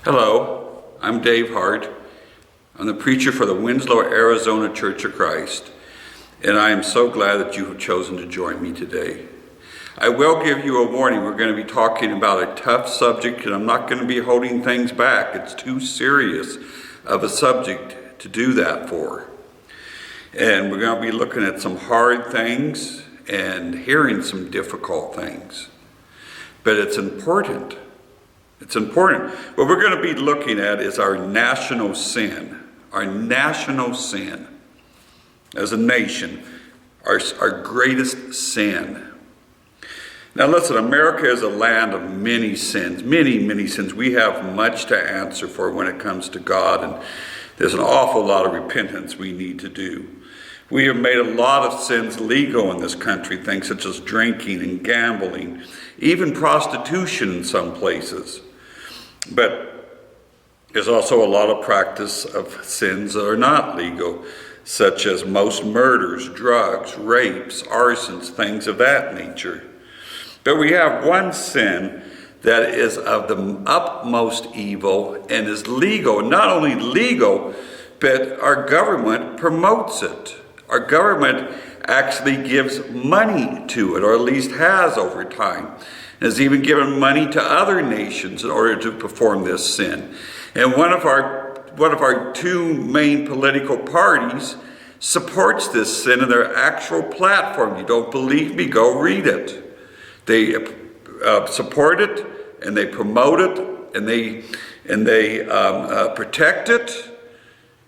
Hello, I'm Dave Hart. I'm the preacher for the Winslow, Arizona Church of Christ, and I am so glad that you have chosen to join me today. I will give you a warning. We're going to be talking about a tough subject, and I'm not going to be holding things back. It's too serious of a subject to do that for. And we're going to be looking at some hard things and hearing some difficult things. But it's important. It's important. What we're going to be looking at is our national sin. Our national sin. As a nation, our greatest sin. Now listen, America is a land of many sins. Many sins. We have much to answer for when it comes to God. And there's an awful lot of repentance we need to do. We have made a lot of sins legal in this country. Things such as drinking and gambling. Even prostitution in some places. But there's also a lot of practice of sins that are not legal, such as most murders, drugs, rapes, arsons, things of that nature. But we have one sin that is of the utmost evil and is legal. Not only legal, but our government promotes it. Our government actually gives money to it, or at least has over time. Has even given money to other nations in order to perform this sin. And one of our two main political parties supports this sin in their actual platform. You don't believe me? Go read it. They support it, and they promote it, and they protect it,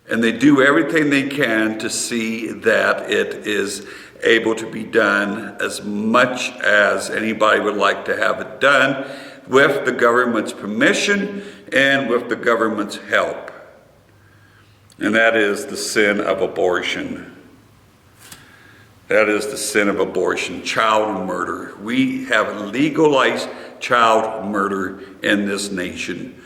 and they do everything they can to see that it is able to be done as much as anybody would like to have it done, with the government's permission and with the government's help. And that is the sin of abortion. That is the sin of abortion, child murder. We have legalized child murder in this nation.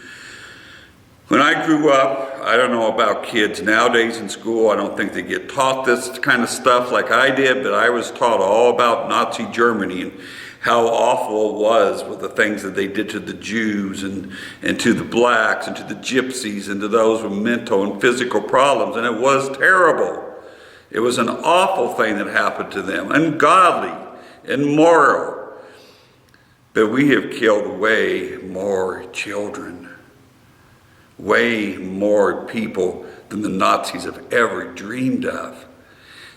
When I grew up, I don't know about kids nowadays in school, I don't think they get taught this kind of stuff like I did, but I was taught all about Nazi Germany and how awful it was with the things that they did to the Jews and to the blacks and to the gypsies and to those with mental and physical problems. And it was terrible. It was an awful thing that happened to them, ungodly, immoral. But we have killed way more children. Way more people than the Nazis have ever dreamed of.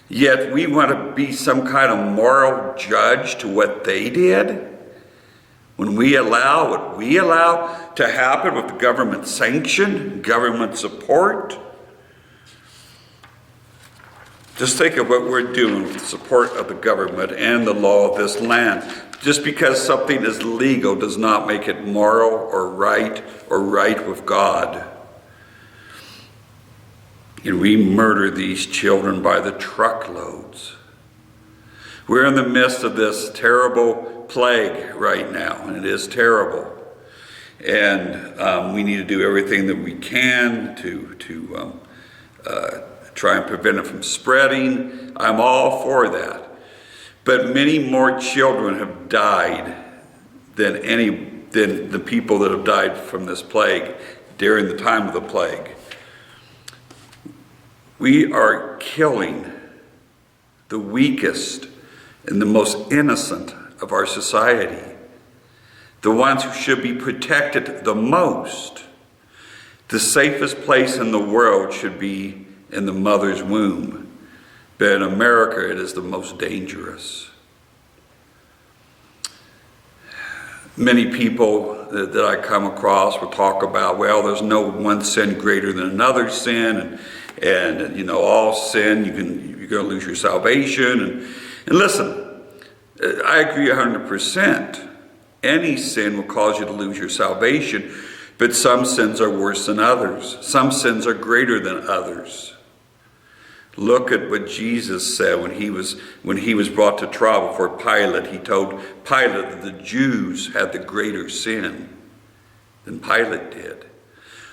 Yet we want to be some kind of moral judge to what they did? When we allow what we allow to happen with the government sanction, government support? Just think of what we're doing with the support of the government and the law of this land. Just because something is legal does not make it moral or right with God. And we murder these children by the truckloads. We're in the midst of this terrible plague right now, and it is terrible. And we need to do everything that we can to try and prevent it from spreading. I'm all for that. But many more children have died than the people that have died from this plague during the time of the plague. We are killing the weakest and the most innocent of our society. The ones who should be protected the most. The safest place in the world should be in the mother's womb. But in America, it is the most dangerous. Many people that I come across will talk about, well, there's no one sin greater than another sin, and you know, all sin, you're going to lose your salvation. And listen, I agree 100%. Any sin will cause you to lose your salvation, but some sins are worse than others. Some sins are greater than others. Look at what Jesus said when he was brought to trial before Pilate. He told Pilate that the Jews had the greater sin than Pilate did.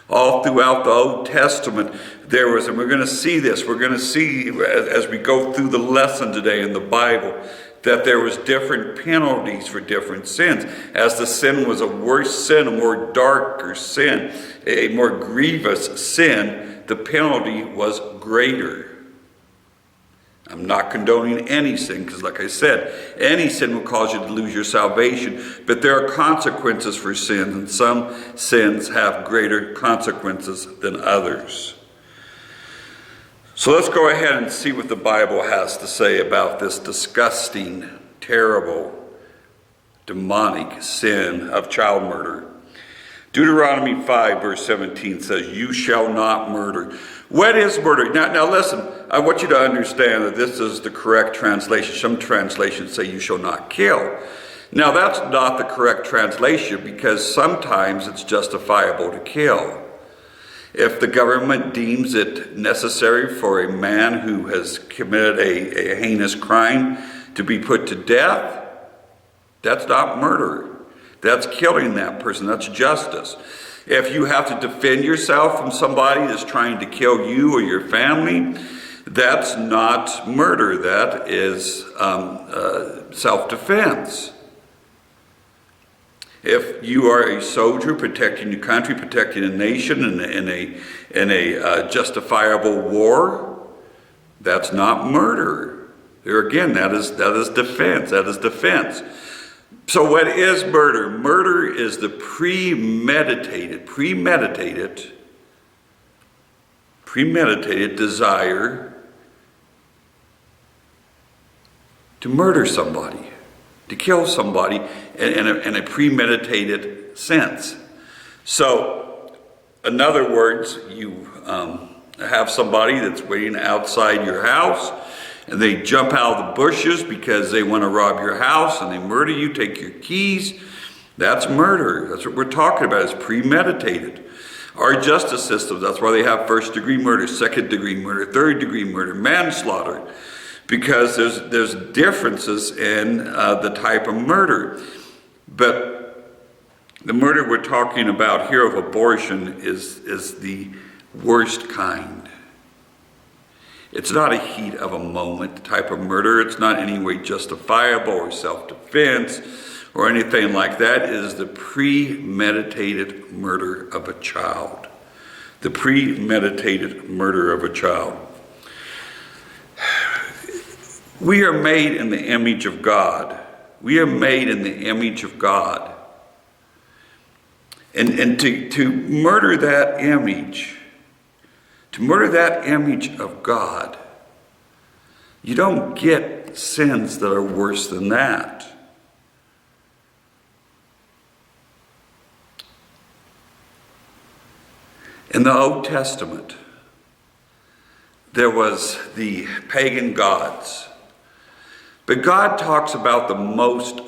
All throughout the Old Testament, there was, and we're going to see this, we're going to see as we go through the lesson today in the Bible, that there was different penalties for different sins. As the sin was a worse sin, a more darker sin, a more grievous sin, the penalty was greater. I'm not condoning any sin, because like I said, any sin will cause you to lose your salvation. But there are consequences for sin, and some sins have greater consequences than others. So let's go ahead and see what the Bible has to say about this disgusting, terrible, demonic sin of child murder. Deuteronomy 5 verse 17 says, "You shall not murder." What is murder? Now listen, I want you to understand that this is the correct translation. Some translations say you shall not kill. Now that's not the correct translation, because sometimes it's justifiable to kill. If the government deems it necessary for a man who has committed a heinous crime to be put to death, that's not murder. That's killing that person. That's justice. If you have to defend yourself from somebody that's trying to kill you or your family, that's not murder. That is self-defense. If you are a soldier protecting your country, protecting a nation in a justifiable war, that's not murder. There again, that is defense. That is defense. So what is murder? Murder is the premeditated desire to murder somebody, to kill somebody in a premeditated sense. So, in other words, you have somebody that's waiting outside your house, and they jump out of the bushes because they want to rob your house, and they murder you, take your keys. That's murder. That's what we're talking about, is premeditated. Our justice system, that's why they have first-degree murder, second-degree murder, third-degree murder, manslaughter, because there's differences in the type of murder. But the murder we're talking about here of abortion is the worst kind. It's not a heat of a moment type of murder. It's not in any way justifiable or self-defense or anything like that. It is the premeditated murder of a child. The premeditated murder of a child. We are made in the image of God. We are made in the image of God. And to murder that image, of God, you don't get sins that are worse than that. In the Old Testament, there was the pagan gods. But God talks about the most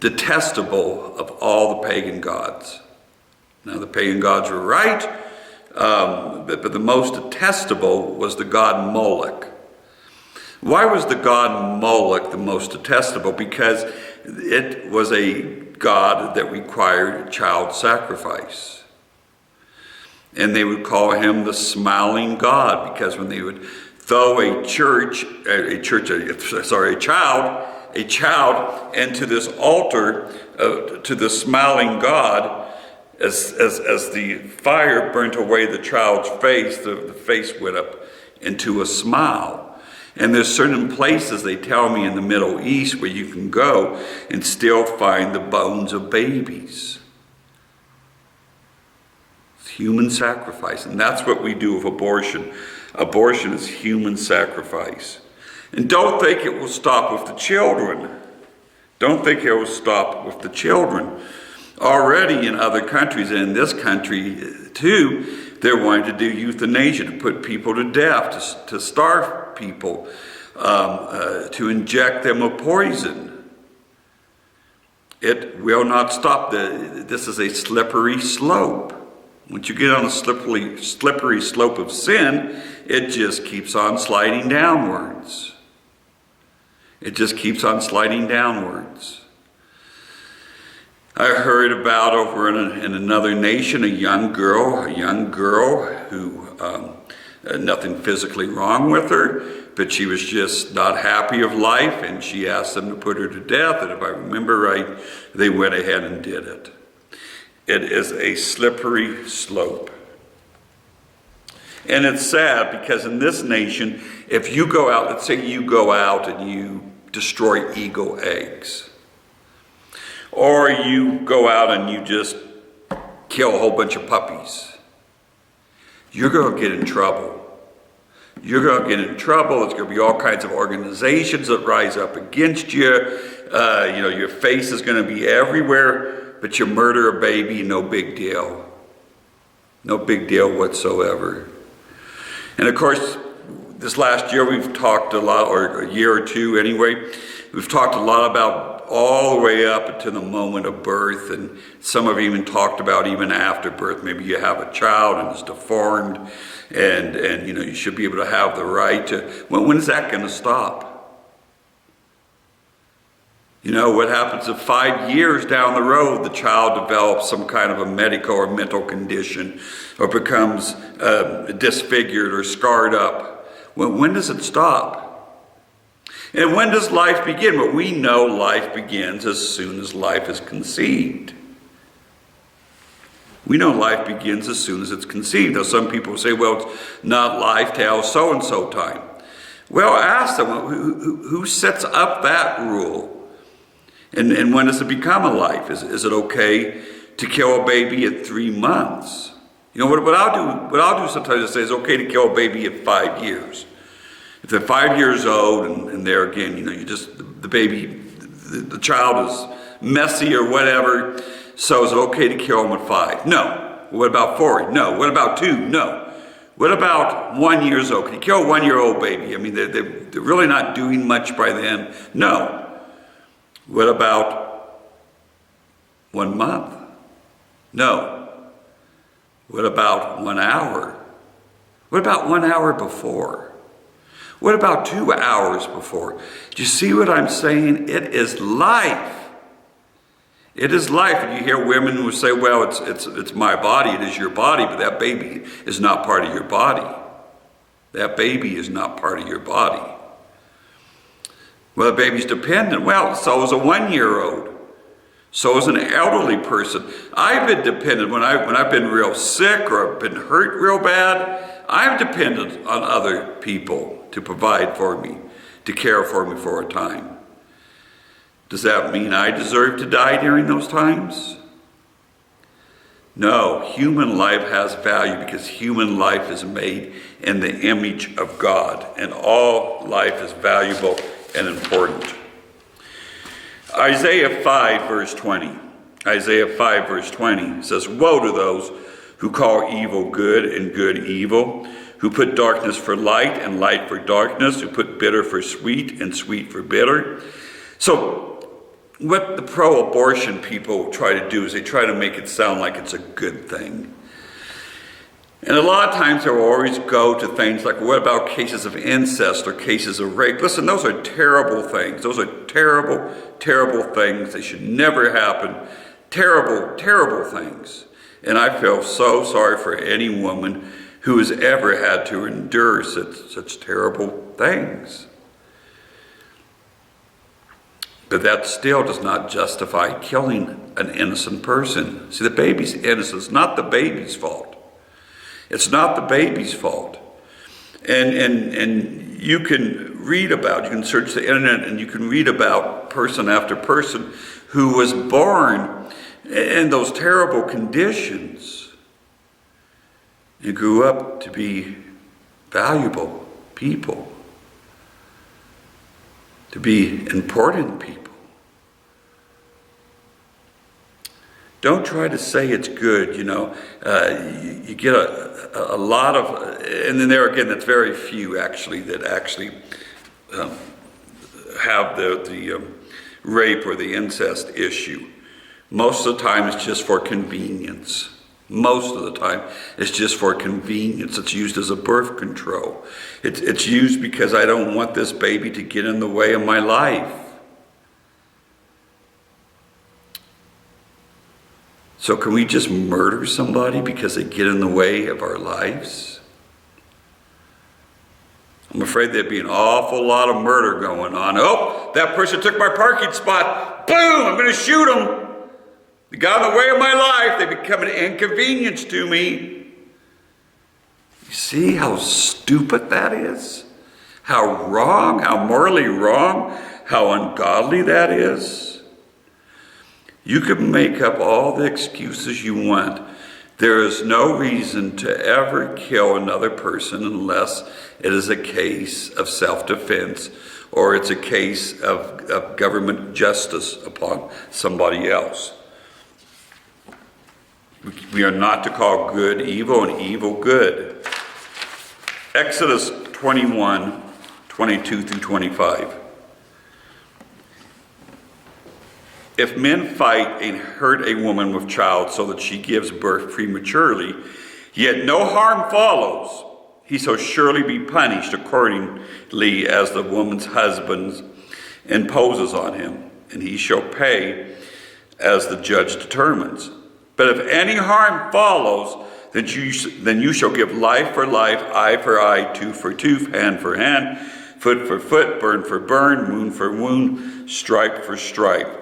detestable of all the pagan gods. Now, the pagan gods were right, but the most detestable was the god Moloch. Why was the god Moloch the most detestable? Because it was a god that required child sacrifice. And they would call him the smiling god, because when they would throw a child into this altar to the smiling god, as the fire burnt away the child's face, the face went up into a smile. And there's certain places, they tell me, in the Middle East where you can go and still find the bones of babies. It's human sacrifice, and that's what we do with abortion. Abortion is human sacrifice. And don't think it will stop with the children. Don't think it will stop with the children. Already in other countries, and in this country too, they're wanting to do euthanasia, to put people to death, to starve people, to inject them with poison. It will not stop. This is a slippery slope. Once you get on a slippery slope of sin, it just keeps on sliding downwards. It just keeps on sliding downwards. I heard about over in another nation a young girl who nothing physically wrong with her, but she was just not happy of life, and she asked them to put her to death, and if I remember right, they went ahead and did it. It is a slippery slope. And it's sad because in this nation, if you go out, let's say you go out and you destroy eagle eggs, or you go out and you just kill a whole bunch of puppies, you're going to get in trouble. You're going to get in trouble. There's going to be all kinds of organizations that rise up against you. Your face is going to be everywhere, but you murder a baby, no big deal. No big deal whatsoever. And of course, this last year we've talked a lot, or a year or two anyway, we've talked a lot about all the way up to the moment of birth, and some have even talked about even after birth. Maybe you have a child and it's deformed, and you should be able to have the right to. When is that going to stop? What happens if 5 years down the road the child develops some kind of a medical or mental condition, or becomes disfigured or scarred up? When does it stop? And when does life begin? Well, we know life begins as soon as life is conceived. We know life begins as soon as it's conceived. Now, some people say, well, it's not life till so-and-so time. Well, ask them, who sets up that rule? And when does it become a life? Is it okay to kill a baby at 3 months? What I'll do sometimes is say it's okay to kill a baby at 5 years. If they're 5 years old and there again, the baby, the child is messy or whatever, so is it okay to kill them at 5? No. What about 4? No. What about 2? No. What about 1 year old? Can you kill a 1-year-old baby? I mean, they're really not doing much by then. No. What about 1 month? No. What about 1 hour? What about 1 hour before? What about 2 hours before? Do you see what I'm saying? It is life. It is life. And you hear women who say, well, it's my body, it is your body, but that baby is not part of your body. That baby is not part of your body. Well, the baby's dependent. Well, so is a 1-year-old. So is an elderly person. I've been dependent when I've been real sick or I've been hurt real bad. I'm dependent on other people to provide for me, to care for me for a time. Does that mean I deserve to die during those times? No, human life has value because human life is made in the image of God, and all life is valuable and important. Isaiah 5 verse 20. Isaiah 5 verse 20 says, woe to those who call evil good and good evil, who put darkness for light and light for darkness, who put bitter for sweet and sweet for bitter. So what the pro-abortion people try to do is they try to make it sound like it's a good thing. And a lot of times they will always go to things like, what about cases of incest or cases of rape? Listen, those are terrible things. Those are terrible, terrible things. They should never happen. Terrible, terrible things. And I feel so sorry for any woman who has ever had to endure such terrible things. But that still does not justify killing an innocent person. See, the baby's innocent. It's not the baby's fault. It's not the baby's fault. And you can read about, you can search the internet and you can read about person after person who was born in those terrible conditions and grew up to be valuable people, to be important people. Don't try to say it's good, you get a lot of, and then there again, it's very few actually that actually have the rape or the incest issue. Most of the time it's just for convenience. Most of the time it's just for convenience. It's used as a birth control. It's used because I don't want this baby to get in the way of my life. So can we just murder somebody because they get in the way of our lives? I'm afraid there'd be an awful lot of murder going on. Oh, that person took my parking spot. Boom, I'm going to shoot them. They got in the way of my life. They become an inconvenience to me. You see how stupid that is? How wrong, how morally wrong, how ungodly that is? You can make up all the excuses you want. There is no reason to ever kill another person unless it is a case of self-defense or it's a case of government justice upon somebody else. We are not to call good evil and evil good. Exodus 21, 22 through 25. If men fight and hurt a woman with child so that she gives birth prematurely, yet no harm follows, he shall surely be punished accordingly as the woman's husband imposes on him, and he shall pay as the judge determines. But if any harm follows, then you shall give life for life, eye for eye, tooth for tooth, hand for hand, foot for foot, burn for burn, wound for wound, stripe for stripe.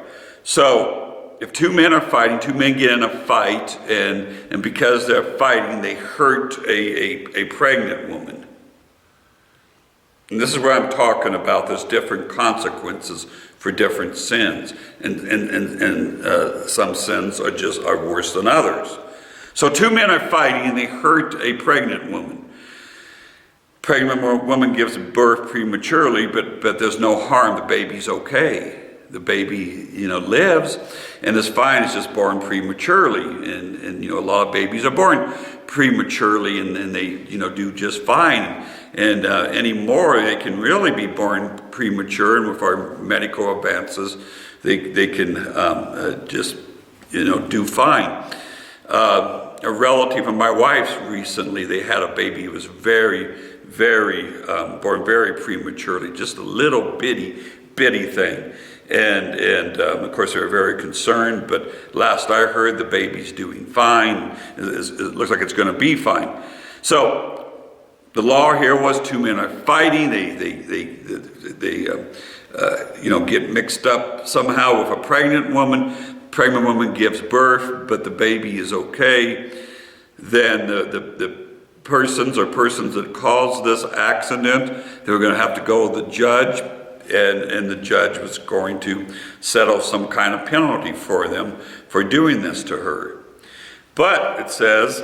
So, if two men are fighting, two men get in a fight, and because they're fighting, they hurt a pregnant woman. And this is where I'm talking about. There's different consequences for different sins, and some sins are worse than others. So two men are fighting, and they hurt a pregnant woman. Pregnant woman gives birth prematurely, but there's no harm. The baby's okay. The baby, lives and is fine. It's just born prematurely, and a lot of babies are born prematurely, and they do just fine. And anymore, they can really be born premature, and with our medical advances, they can just do fine. A relative of my wife's recently, they had a baby who was very, very born very prematurely, just a little bitty thing. And of course, they were very concerned, but last I heard, the baby's doing fine. It looks like it's going to be fine. So the law here was two men are fighting. They get mixed up somehow with a pregnant woman. Pregnant woman gives birth, but the baby is okay. Then the persons that caused this accident, they were going to have to go to the judge. And the judge was going to settle some kind of penalty for them for doing this to her. But it says,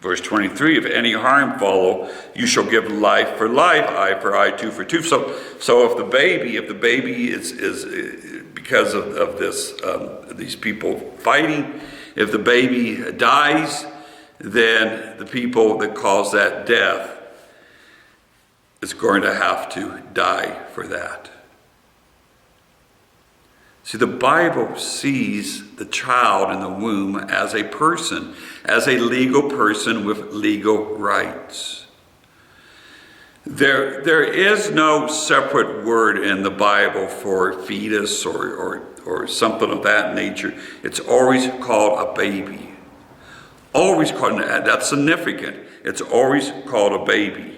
verse 23, if any harm follow, you shall give life for life, eye for eye, tooth for tooth. So if the baby is because of this, these people fighting, if the baby dies, then the people that caused that death is going to have to die for that. See, the Bible sees the child in the womb as a person, as a legal person with legal rights. There is no separate word in the Bible for fetus or something of that nature. It's always called a baby. Always called, that's significant. It's always called a baby.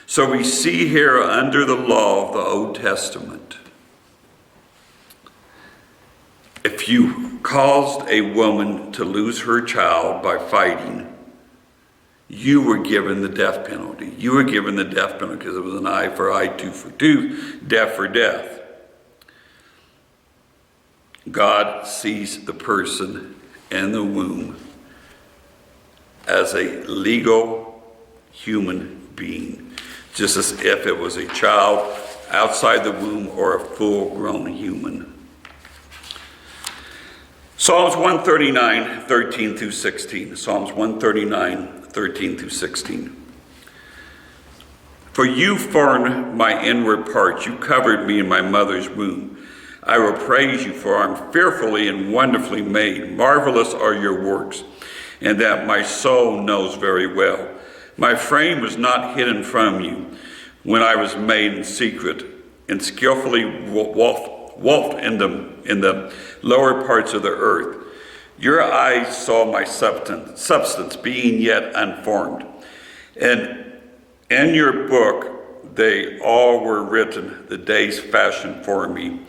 So we see here under the law of the Old Testament, if you caused a woman to lose her child by fighting, you were given the death penalty. You were given the death penalty because it was an eye for eye, tooth for tooth, death for death. God sees the person in the womb as a legal human being, just as if it was a child outside the womb or a full-grown human. Psalms 139, 13 through 16. Psalms 139, 13 through 16. For you formed my inward parts. You covered me in my mother's womb. I will praise you, for I am fearfully and wonderfully made. Marvelous are your works, and that my soul knows very well. My frame was not hidden from you when I was made in secret and skillfully walked in the lower parts of the earth. Your eyes saw my substance being yet unformed. And in your book they all were written, the days fashioned for me,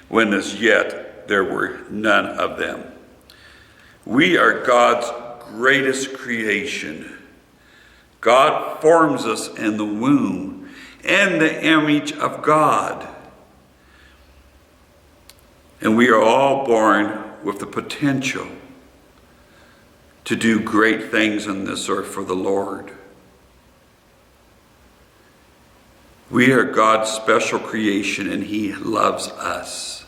when as yet there were none of them. We are God's greatest creation. God forms us in the womb in the image of God. And we are all born with the potential to do great things on this earth for the Lord. We are God's special creation, and He loves us.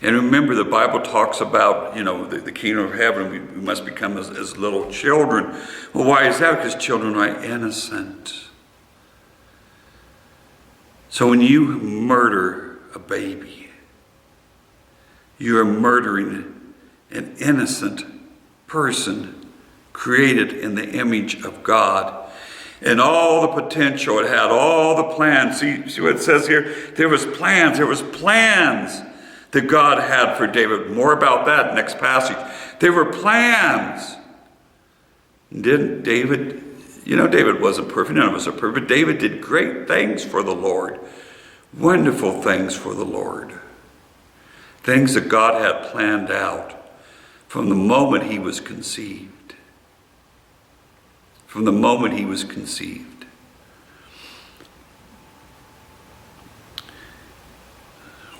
And remember, the Bible talks about, the kingdom of heaven. We must become as little children. Well, why is that? Because children are innocent. So when you murder a baby, you are murdering an innocent person created in the image of God. And all the potential, it had all the plans. See what it says here? There was plans that God had for David. More about that next passage. There were plans. Didn't David, David wasn't perfect. None of us are perfect. David did great things for the Lord. Wonderful things for the Lord. Things that God had planned out from the moment he was conceived. From the moment he was conceived.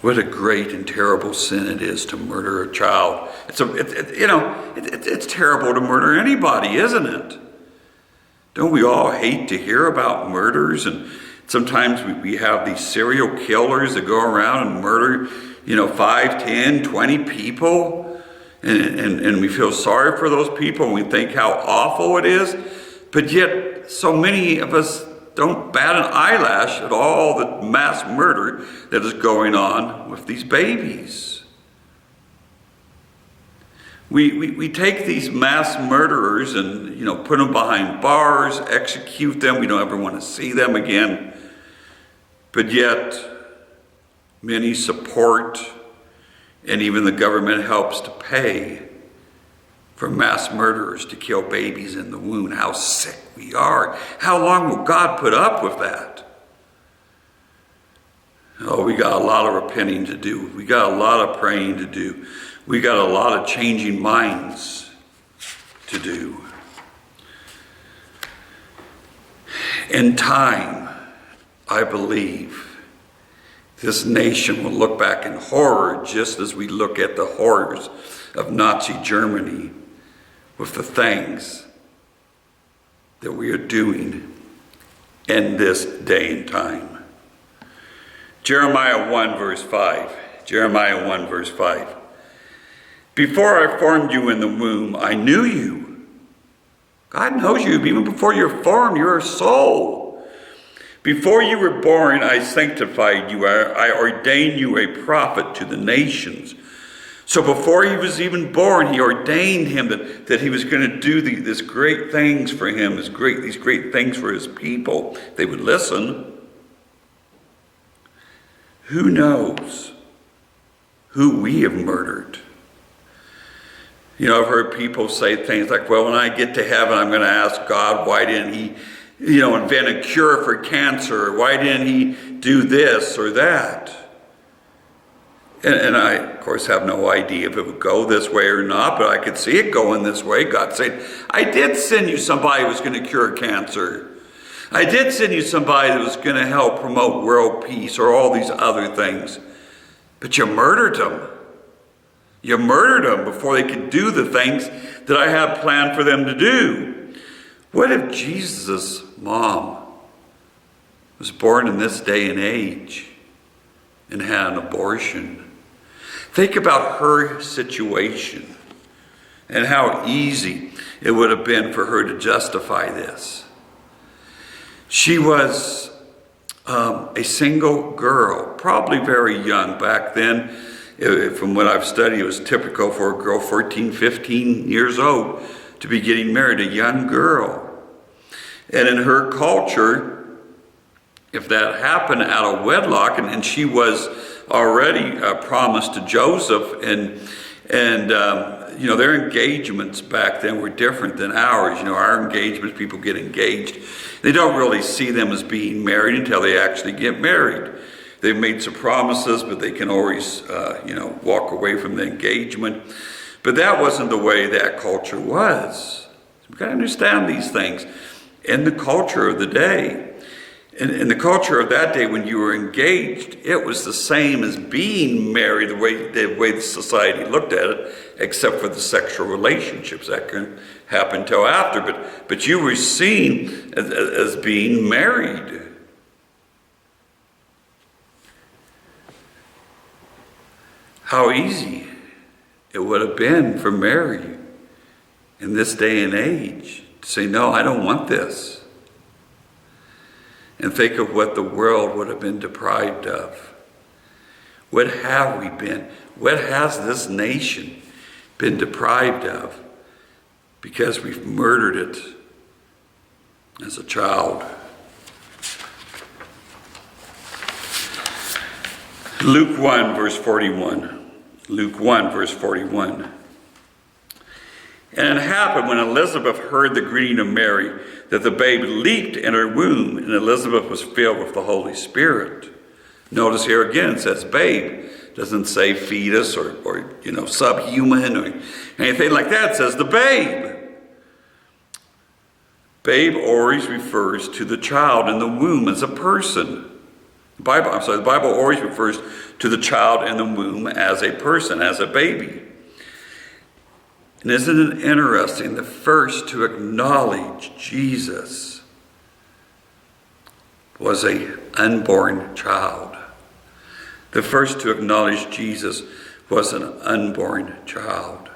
What a great and terrible sin it is to murder a child. It's terrible to murder anybody, isn't it? Don't we all hate to hear about murders? And sometimes we have these serial killers that go around and murder, 5, 10, 20 people. And we feel sorry for those people, and we think how awful it is. But yet, so many of us don't bat an eyelash at all the mass murder that is going on with these babies. We take these mass murderers and, put them behind bars, execute them. We don't ever want to see them again. But yet, many support, and even the government helps to pay for mass murderers to kill babies in the womb. How sick we are. How long will God put up with that? Oh, we got a lot of repenting to do. We got a lot of praying to do. We got a lot of changing minds to do. In time, I believe, this nation will look back in horror, just as we look at the horrors of Nazi Germany, with the things that we are doing in this day and time. Jeremiah 1 verse 5. Jeremiah 1 verse 5. Before I formed you in the womb, I knew you. God knows you. Even before you're formed, you're a soul. Before you were born, I sanctified you. I ordained you a prophet to the nations. So before he was even born, he ordained him that he was going to do these great things for him, these great things for his people. They would listen. Who knows who we have murdered? I've heard people say things like, well, when I get to heaven, I'm going to ask God, why didn't he, invent a cure for cancer? Or why didn't he do this or that? And I, of course, have no idea if it would go this way or not, but I could see it going this way. God said, I did send you somebody who was going to cure cancer. I did send you somebody that was going to help promote world peace or all these other things. But you murdered them. You murdered them before they could do the things that I had planned for them to do. What if Jesus' mom was born in this day and age and had an abortion? Think about her situation and how easy it would have been for her to justify this. She was a single girl, probably very young back then. From what I've studied, it was typical for a girl 14, 15 years old to be getting married, a young girl. And in her culture, if that happened out of wedlock, and she was already promised to Joseph, and their engagements back then were different than ours. Our engagements, people get engaged. They don't really see them as being married until they actually get married. They've made some promises, but they can always, walk away from the engagement. But that wasn't the way that culture was. We've got to understand these things. In the culture of the day, in the culture of that day, when you were engaged, it was the same as being married, the way the society looked at it, except for the sexual relationships that can happen till after. But you were seen as being married. How easy it would have been for Mary in this day and age to say, no, I don't want this. And think of what the world would have been deprived of. What have we been? What has this nation been deprived of because we've murdered it as a child? Luke 1, verse 41. Luke 1, verse 41. And it happened when Elizabeth heard the greeting of Mary that the babe leaped in her womb, and Elizabeth was filled with the Holy Spirit. Notice here again it says babe. It doesn't say fetus or subhuman or anything like that. It says the babe. Babe always refers to the child in the womb as a person. The Bible always refers to the child in the womb as a person, as a baby. And isn't it interesting, the first to acknowledge Jesus was an unborn child. The first to acknowledge Jesus was an unborn child.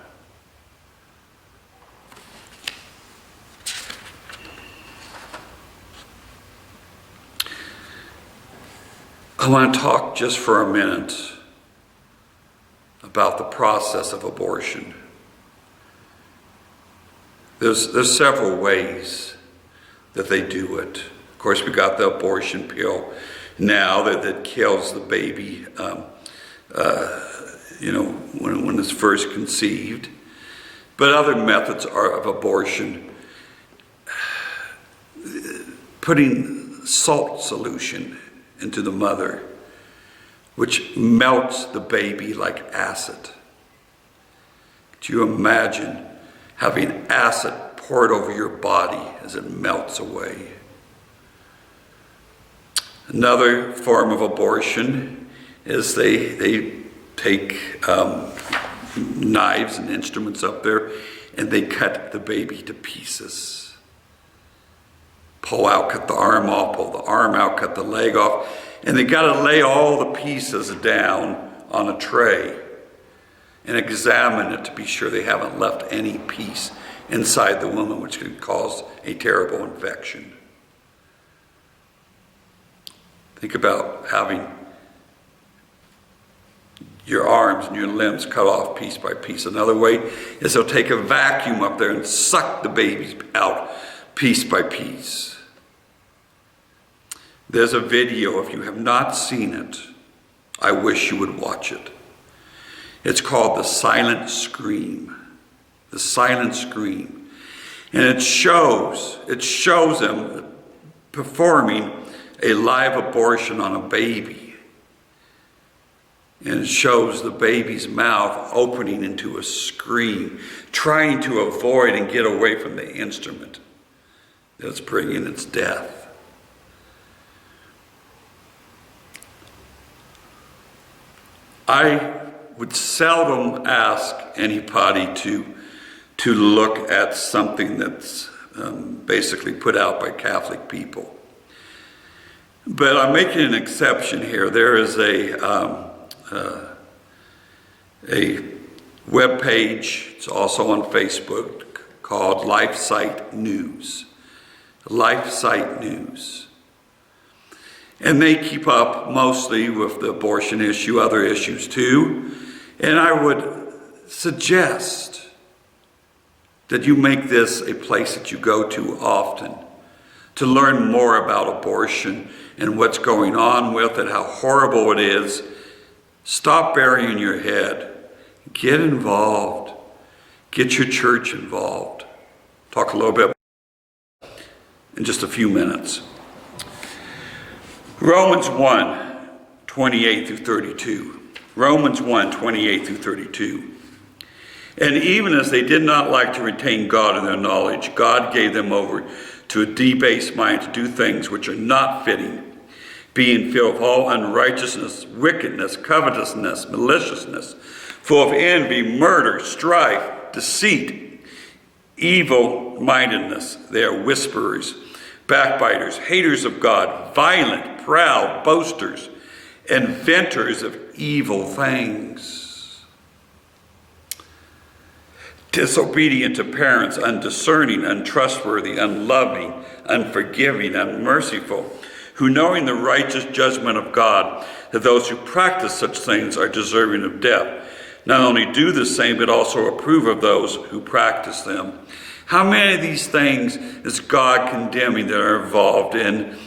I want to talk just for a minute about the process of abortion. There's several ways that they do it. Of course, we got the abortion pill now that kills the baby, when it's first conceived. But other methods of abortion, putting salt solution into the mother, which melts the baby like acid. Could you imagine having acid poured over your body as it melts away? Another form of abortion is they take knives and instruments up there and they cut the baby to pieces. Pull out, cut the arm off, pull the arm out, cut the leg off, and they got to lay all the pieces down on a tray and examine it to be sure they haven't left any piece inside the woman, which can cause a terrible infection. Think about having your arms and your limbs cut off piece by piece. Another way is they'll take a vacuum up there and suck the babies out piece by piece. There's a video, if you have not seen it, I wish you would watch it. It's called The Silent Scream. The Silent Scream. And it shows them performing a live abortion on a baby. And it shows the baby's mouth opening into a scream, trying to avoid and get away from the instrument that's bringing its death. I would seldom ask anybody to look at something that's basically put out by Catholic people. But I'm making an exception here. There is a web page, it's also on Facebook, called LifeSite News. LifeSite News. And they keep up mostly with the abortion issue, other issues too. And I would suggest that you make this a place that you go to often to learn more about abortion and what's going on with it, how horrible it is. Stop burying your head. Get involved. Get your church involved. Talk a little bit in just a few minutes. Romans 1, 28 through 32. Romans 1, 28 through 32. And even as they did not like to retain God in their knowledge, God gave them over to a debased mind to do things which are not fitting, being filled with all unrighteousness, wickedness, covetousness, maliciousness, full of envy, murder, strife, deceit, evil-mindedness. They are whisperers, backbiters, haters of God, violent, proud, boasters, inventors of evil things. Disobedient to parents, undiscerning, untrustworthy, unloving, unforgiving, unmerciful, who knowing the righteous judgment of God, that those who practice such things are deserving of death, not only do the same, but also approve of those who practice them. How many of these things is God condemning that are involved in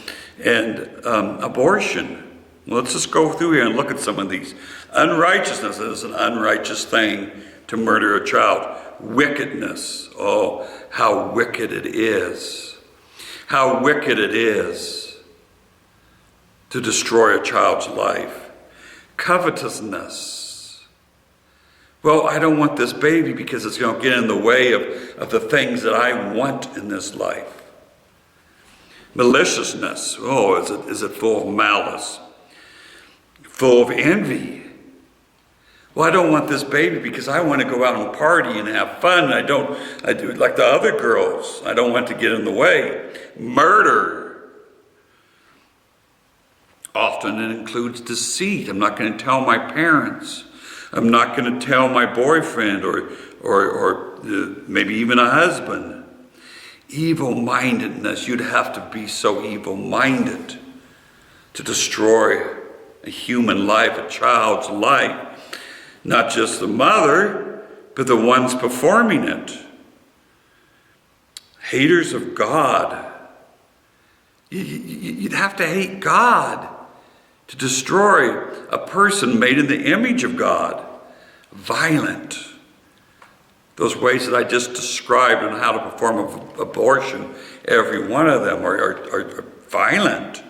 abortion? Well, let's just go through here and look at some of these. Unrighteousness is an unrighteous thing to murder a child. Wickedness, oh, how wicked it is. How wicked it is to destroy a child's life. Covetousness. Well, I don't want this baby because it's going to get in the way of the things that I want in this life. Maliciousness. Oh, is it full of malice? Full of envy. Well, I don't want this baby because I want to go out and party and have fun. I do it like the other girls. I don't want to get in the way. Murder. Often it includes deceit. I'm not going to tell my parents. I'm not going to tell my boyfriend or maybe even a husband. Evil-mindedness. You'd have to be so evil-minded to destroy a human life, a child's life. Not just the mother, but the ones performing it. Haters of God. You'd have to hate God to destroy a person made in the image of God. Violent. Those ways that I just described on how to perform abortion, every one of them are violent.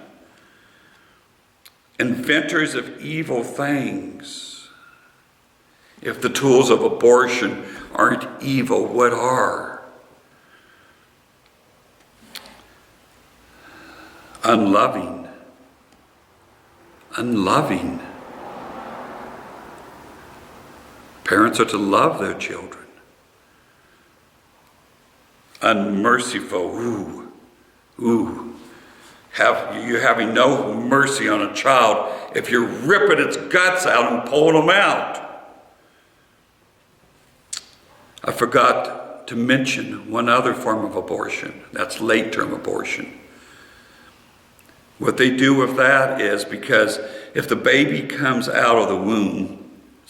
Inventors of evil things. If the tools of abortion aren't evil, what are? Unloving. Unloving. Parents are to love their children. Unmerciful. Ooh. You're having no mercy on a child if you're ripping its guts out and pulling them out. I forgot to mention one other form of abortion. That's late-term abortion. What they do with that is because if the baby comes out of the womb,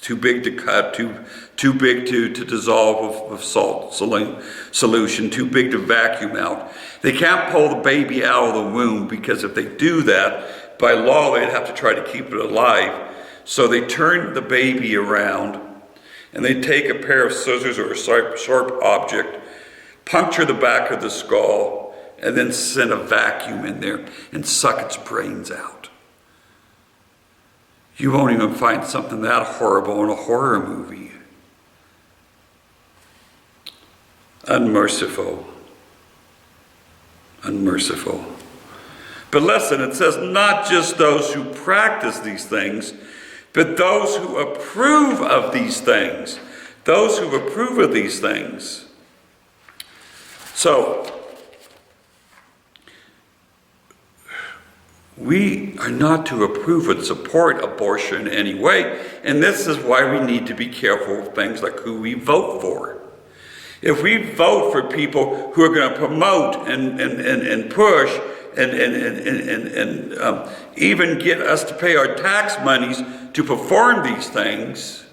too big to cut, too big to dissolve with salt solution, too big to vacuum out, they can't pull the baby out of the womb, because if they do that, by law they'd have to try to keep it alive. So they turn the baby around, and they take a pair of scissors or a sharp object, puncture the back of the skull, and then send a vacuum in there and suck its brains out. You won't even find something that horrible in a horror movie. Unmerciful. Unmerciful. But listen, it says not just those who practice these things, but those who approve of these things. Those who approve of these things. So, we are not to approve and support abortion in any way. And this is why we need to be careful of things like who we vote for. If we vote for people who are going to promote and push and even get us to pay our tax monies to perform these things,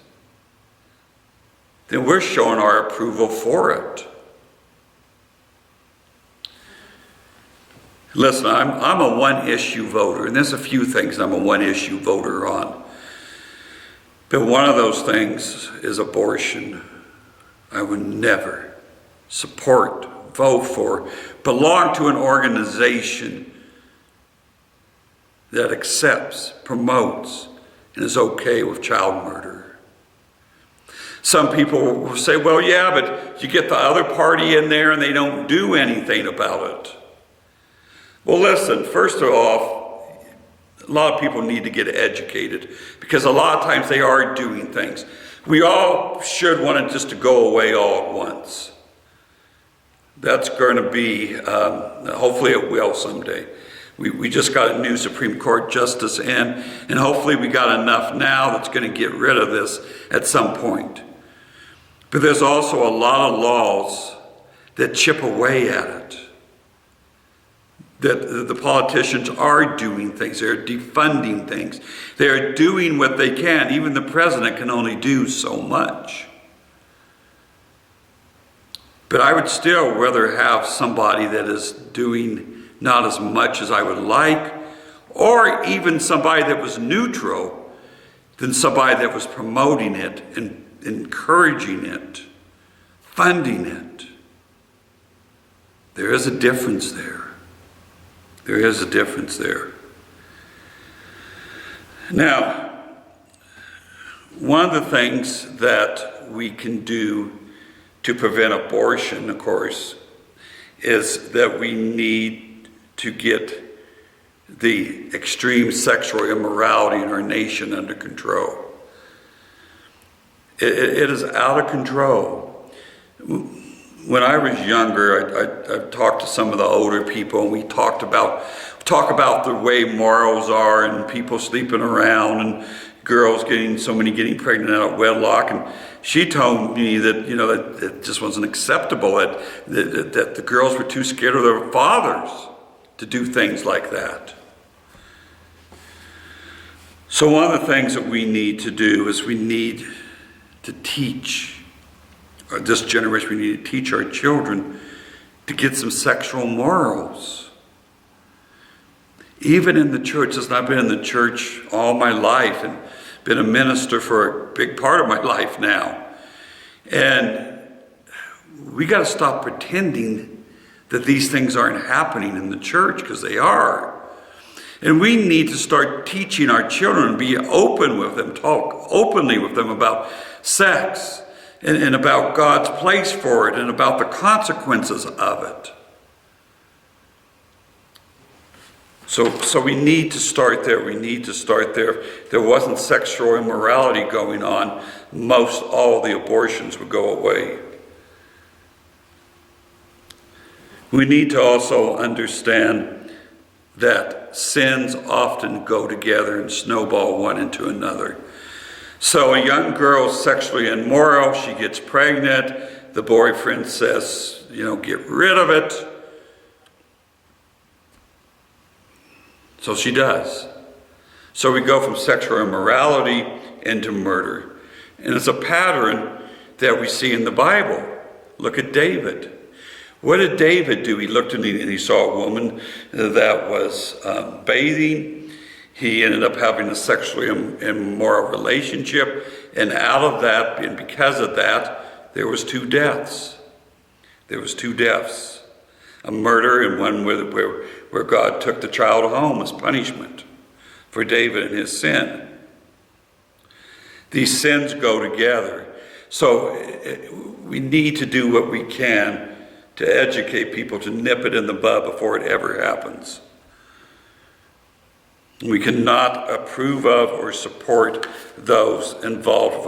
then we're showing our approval for it. Listen, I'm a one-issue voter, and there's a few things I'm a one-issue voter on. But one of those things is abortion. I would never support, vote for, belong to an organization that accepts, promotes, and is okay with child murder. Some people will say, well, yeah, but you get the other party in there and they don't do anything about it. Well, listen, first of all, a lot of people need to get educated because a lot of times they are doing things. We all should want it just to go away all at once. That's going to be, hopefully it will someday. We just got a new Supreme Court justice in, and hopefully we got enough now that's going to get rid of this at some point. But there's also a lot of laws that chip away at it. That the politicians are doing things. They're defunding things. They're doing what they can. Even the president can only do so much. But I would still rather have somebody that is doing not as much as I would like, or even somebody that was neutral, than somebody that was promoting it and encouraging it, funding it. There is a difference there. There is a difference there. Now, one of the things that we can do to prevent abortion, of course, is that we need to get the extreme sexual immorality in our nation under control. It is out of control. When I was younger, I talked to some of the older people, and we talk about the way morals are, and people sleeping around, and girls getting pregnant out of wedlock. And she told me that that it just wasn't acceptable. That the girls were too scared of their fathers to do things like that. So one of the things that we need to do is we need to teach, or this generation, we need to teach our children to get some sexual morals. Even in the church, listen, I've been in the church all my life and been a minister for a big part of my life now. And we got to stop pretending that these things aren't happening in the church, because they are. And we need to start teaching our children, be open with them, talk openly with them about sex and about God's place for it and about the consequences of it. So we need to start there. We need to start there. If there wasn't sexual immorality going on, most all the abortions would go away. We need to also understand that sins often go together and snowball one into another. So a young girl is sexually immoral, she gets pregnant, the boyfriend says, get rid of it. So she does. So we go from sexual immorality into murder. And it's a pattern that we see in the Bible. Look at David. What did David do? He looked and he saw a woman that was bathing. He ended up having a sexually immoral relationship. And out of that, and because of that, there was 2 deaths. There was 2 deaths. A murder and one where God took the child home as punishment for David and his sin. These sins go together. So we need to do what we can to educate people, to nip it in the bud before it ever happens. We cannot approve of or support those involved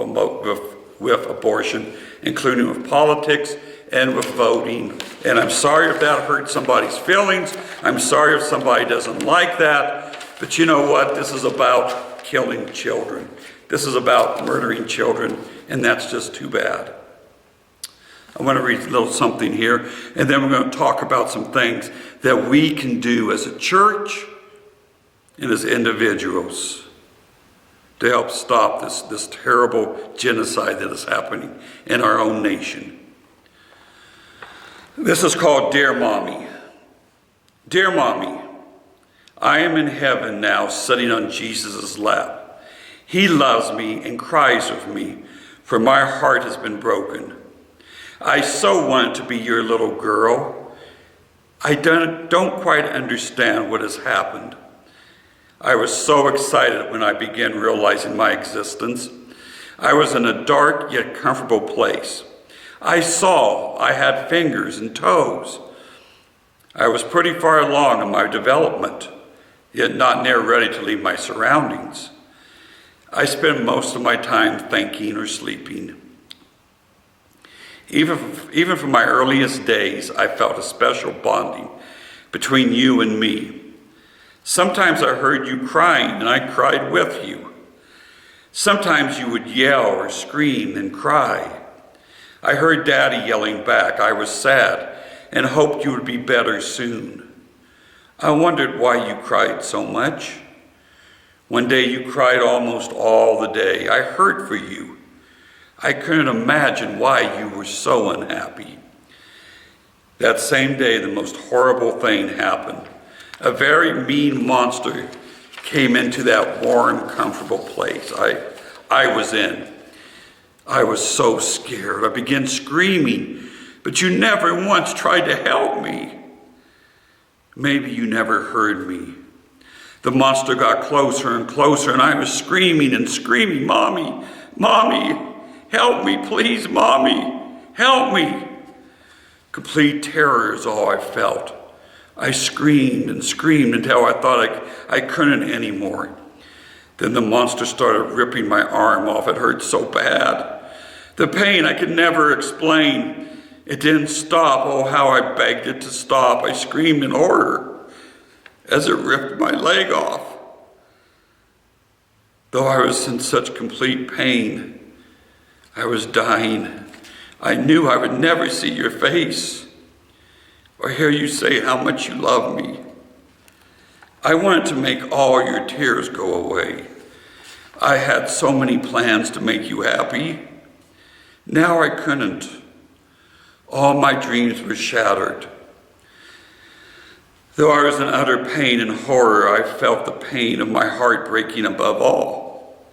with abortion, including with politics and with voting. And I'm sorry if that hurt somebody's feelings. I'm sorry if somebody doesn't like that. But you know what? This is about killing children. This is about murdering children, and that's just too bad. I want to read a little something here, and then we're going to talk about some things that we can do as a church and as individuals to help stop this terrible genocide that is happening in our own nation. This is called Dear Mommy. Dear Mommy, I am in heaven now, sitting on Jesus' lap. He loves me and cries with me, for my heart has been broken. I so wanted to be your little girl. I don't quite understand what has happened. I was so excited when I began realizing my existence. I was in a dark yet comfortable place. I saw I had fingers and toes. I was pretty far along in my development, yet not near ready to leave my surroundings. I spent most of my time thinking or sleeping. Even from my earliest days, I felt a special bonding between you and me. Sometimes I heard you crying and I cried with you. Sometimes you would yell or scream and cry. I heard Daddy yelling back. I was sad and hoped you would be better soon. I wondered why you cried so much. One day you cried almost all the day. I hurt for you. I couldn't imagine why you were so unhappy. That same day, the most horrible thing happened. A very mean monster came into that warm, comfortable place I was in. I was so scared. I began screaming, but you never once tried to help me. Maybe you never heard me. The monster got closer and closer, and I was screaming and screaming, "Mommy, Mommy, help me, please, Mommy, help me." Complete terror is all I felt. I screamed and screamed until I thought I couldn't anymore. Then the monster started ripping my arm off. It hurt so bad. The pain I could never explain. It didn't stop. Oh, how I begged it to stop. I screamed in horror as it ripped my leg off. Though I was in such complete pain, I was dying. I knew I would never see your face or hear you say how much you love me. I wanted to make all your tears go away. I had so many plans to make you happy. Now I couldn't. All my dreams were shattered. Though I was in utter pain and horror, I felt the pain of my heart breaking above all.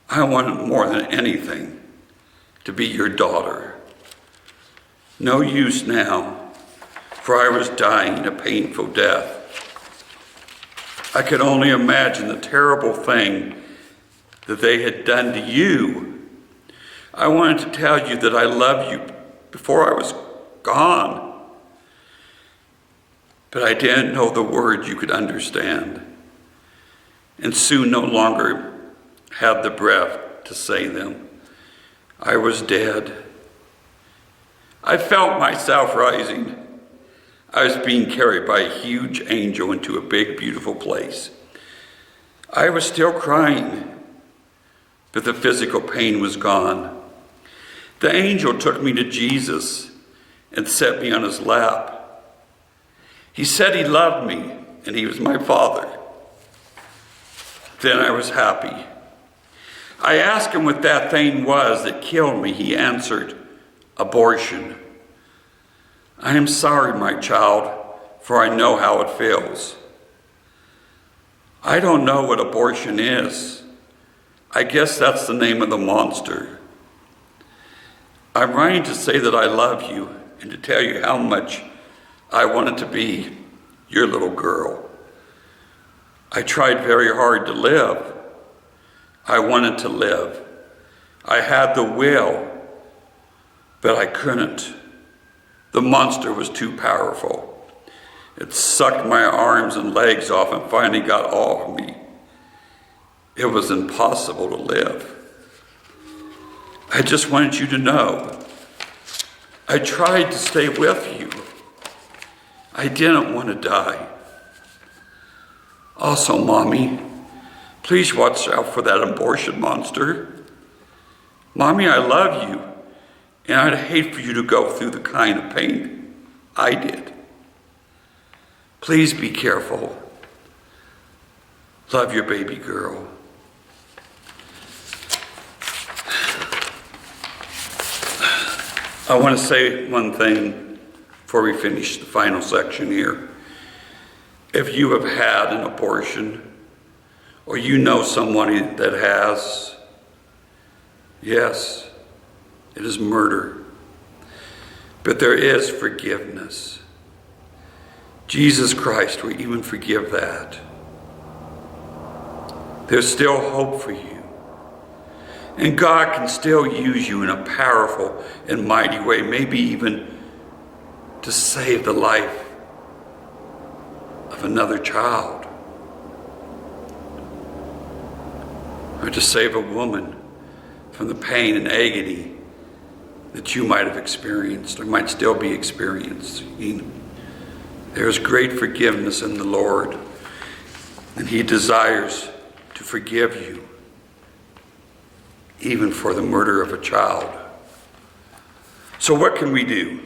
I wanted more than anything to be your daughter. No use now, for I was dying a painful death. I could only imagine the terrible thing that they had done to you. I wanted to tell you that I loved you before I was gone, but I didn't know the words you could understand, and soon no longer had the breath to say them. I was dead. I felt myself rising. I was being carried by a huge angel into a big, beautiful place. I was still crying, but the physical pain was gone. The angel took me to Jesus and set me on his lap. He said he loved me and he was my father. Then I was happy. I asked him what that thing was that killed me. He answered, abortion. I am sorry, my child, for I know how it feels. I don't know what abortion is. I guess that's the name of the monster. I'm writing to say that I love you and to tell you how much I wanted to be your little girl. I tried very hard to live. I wanted to live. I had the will, but I couldn't. The monster was too powerful. It sucked my arms and legs off and finally got all of me. It was impossible to live. I just wanted you to know. I tried to stay with you. I didn't want to die. Also, Mommy, please watch out for that abortion monster. Mommy, I love you, and I'd hate for you to go through the kind of pain I did. Please be careful. Love your baby girl. I want to say one thing before we finish the final section here. If you have had an abortion, or you know somebody that has, yes, it is murder. But there is forgiveness. Jesus Christ will even forgive that. There's still hope for you. And God can still use you in a powerful and mighty way, maybe even to save the life of another child, or to save a woman from the pain and agony that you might have experienced or might still be experiencing. There is great forgiveness in the Lord, and He desires to forgive you, even for the murder of a child. So what can we do?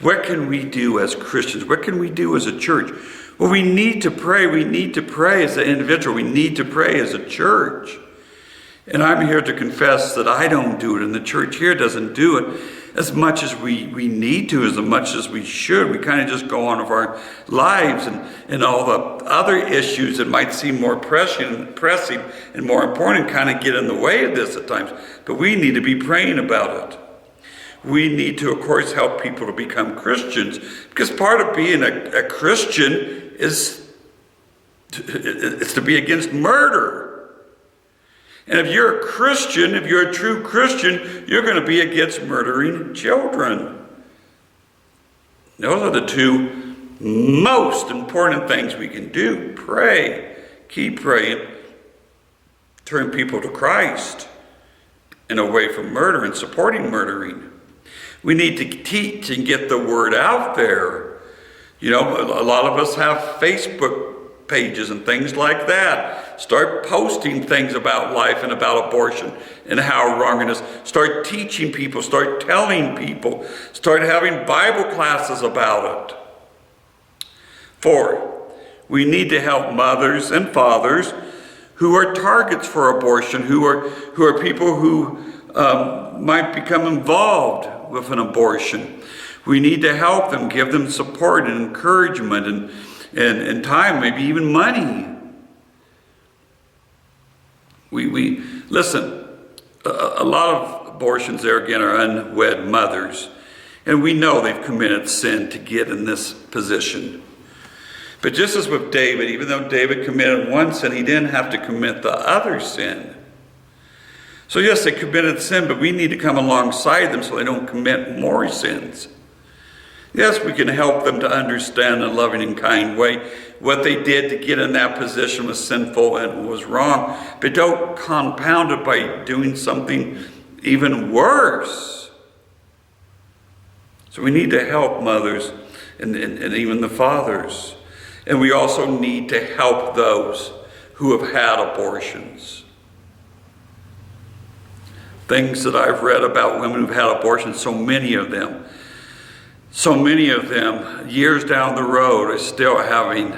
What can we do as Christians? What can we do as a church? Well, we need to pray. We need to pray as an individual. We need to pray as a church. And I'm here to confess that I don't do it, and the church here doesn't do it as much as we need to, as much as we should. We kind of just go on with our lives, and all the other issues that might seem more pressing and more important kind of get in the way of this at times. But we need to be praying about it. We need to, of course, help people to become Christians, because part of being a Christian is to be against murder. And if you're a Christian, if you're a true Christian, you're going to be against murdering children. Those are the two most important things we can do. Pray. Keep praying. Turn people to Christ and away from murder and supporting murdering. We need to teach and get the word out there. You know, a lot of us have Facebook pages and things like that. Start posting things about life and about abortion and how wrong it is. Start teaching people. Start telling people. Start having Bible classes about it. 4, we need to help mothers and fathers who are targets for abortion, who are people who might become involved with an abortion. We need to help them, give them support and encouragement and time, maybe even money. We listen, a lot of abortions there again are unwed mothers, and we know they've committed sin to get in this position. But just as with David, even though David committed one sin, he didn't have to commit the other sin. So yes, they committed sin, but we need to come alongside them so they don't commit more sins. Yes, we can help them to understand in a loving and kind way what they did to get in that position was sinful and was wrong, but don't compound it by doing something even worse. So we need to help mothers and even the fathers. And we also need to help those who have had abortions. Things that I've read about women who've had abortions, so many of them, years down the road, are still having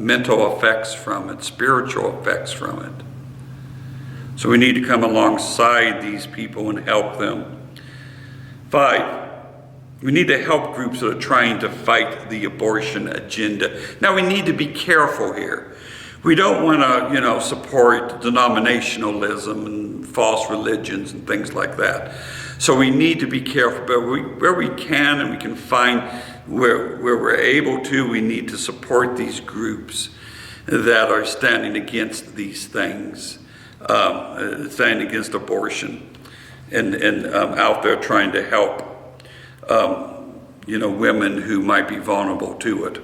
mental effects from it, spiritual effects from it. So we need to come alongside these people and help them. 5, we need to help groups that are trying to fight the abortion agenda. Now, we need to be careful here. We don't want to, support denominationalism and false religions and things like that. So we need to be careful, but where we can and we can find where we're able to, we need to support these groups that are standing against these things, standing against abortion, and out there trying to help, women who might be vulnerable to it.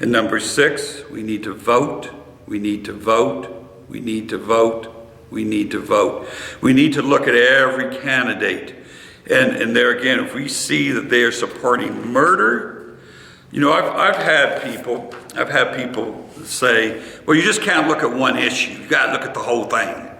And number 6, we need to vote. We need to vote. We need to vote. We need to vote. We need to look at every candidate. And there again, if we see that they are supporting murder, I've had people say, well, you just can't look at one issue. You got to look at the whole thing.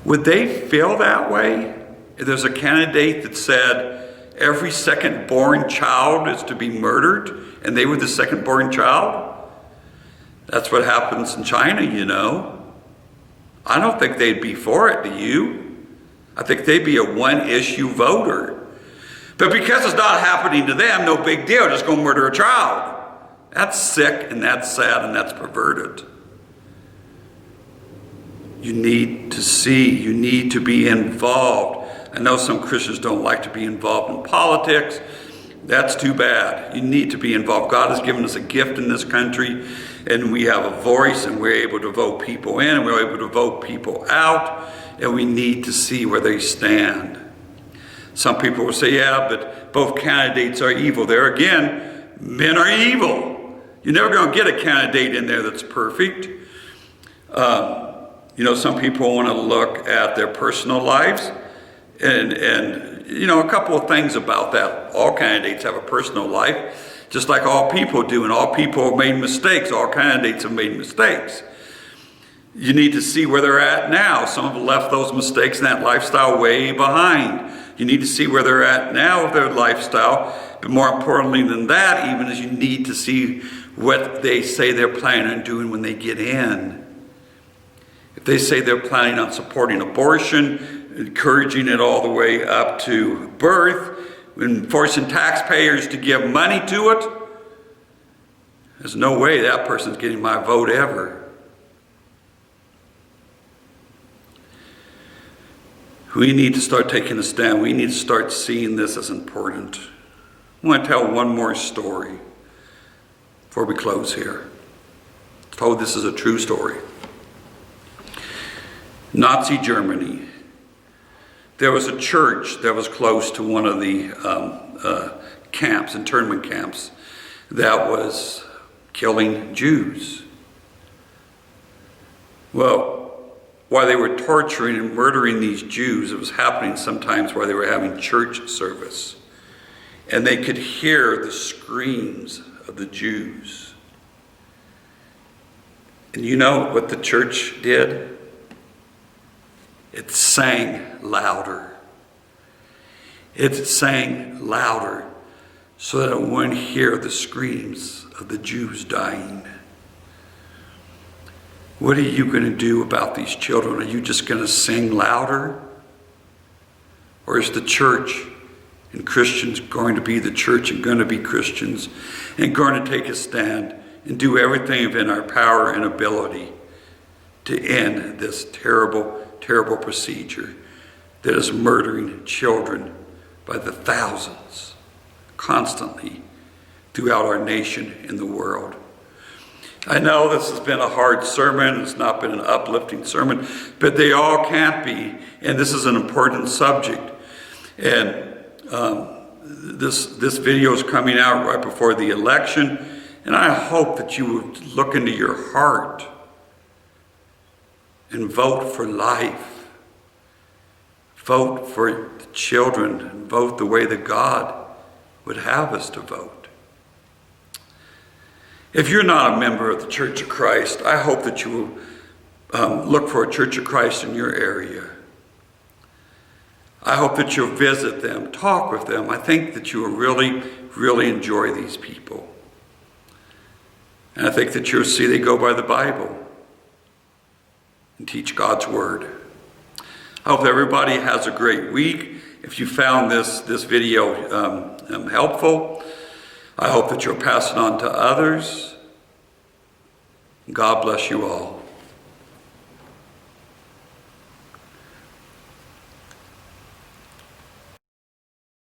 Would they feel that way if there's a candidate that said every second born child is to be murdered and they were the second born child? That's what happens in China, I don't think they'd be for it, do you? I think they'd be a one-issue voter. But because it's not happening to them, no big deal, just go murder a child. That's sick, and that's sad, and that's perverted. You need to see, you need to be involved. know some Christians don't like to be involved in politics. That's too bad. You need to be involved. God has given us a gift in this country, and we have a voice, and we're able to vote people in, and we're able to vote people out, and we need to see where they stand. Some people will say, yeah, but both candidates are evil. There again, men are evil. You're never going to get a candidate in there that's perfect. Some people want to look at their personal lives, and a couple of things about that. All candidates have a personal life, just like all people do, and all people have made mistakes. All candidates have made mistakes. You need to see where they're at now. Some have left those mistakes and that lifestyle way behind. You need to see where they're at now with their lifestyle, but more importantly than that, even, is you need to see what they say they're planning on doing when they get in. If they say they're planning on supporting abortion, encouraging it all the way up to birth, and forcing taxpayers to give money to it, there's no way that person's getting my vote ever. We need to start taking a stand. We need to start seeing this as important. I want to tell one more story before we close here. Oh, this is a true story. Nazi Germany. There was a church that was close to one of the internment camps, that was killing Jews. Well, while they were torturing and murdering these Jews, it was happening sometimes while they were having church service. And they could hear the screams of the Jews. And you know what the church did? It sang louder. It sang louder so that it wouldn't hear the screams of the Jews dying. What are you going to do about these children? Are you just going to sing louder? Or is the church and Christians going to be the church and going to be Christians and going to take a stand and do everything within our power and ability to end this terrible, terrible procedure that is murdering children by the thousands constantly throughout our nation and the world? I know this has been a hard sermon. It's not been an uplifting sermon, but they all can't be. And this is an important subject. And this video is coming out right before the election. And I hope that you would look into your heart and vote for life. Vote for the children, and vote the way that God would have us to vote. If you're not a member of the Church of Christ, I hope that you will look for a Church of Christ in your area. I hope that you'll visit them, talk with them. I think that you will really, really enjoy these people. And I think that you'll see they go by the Bible and teach God's Word. I hope everybody has a great week. If you found this video helpful, I hope that you'll pass it on to others. God bless you all.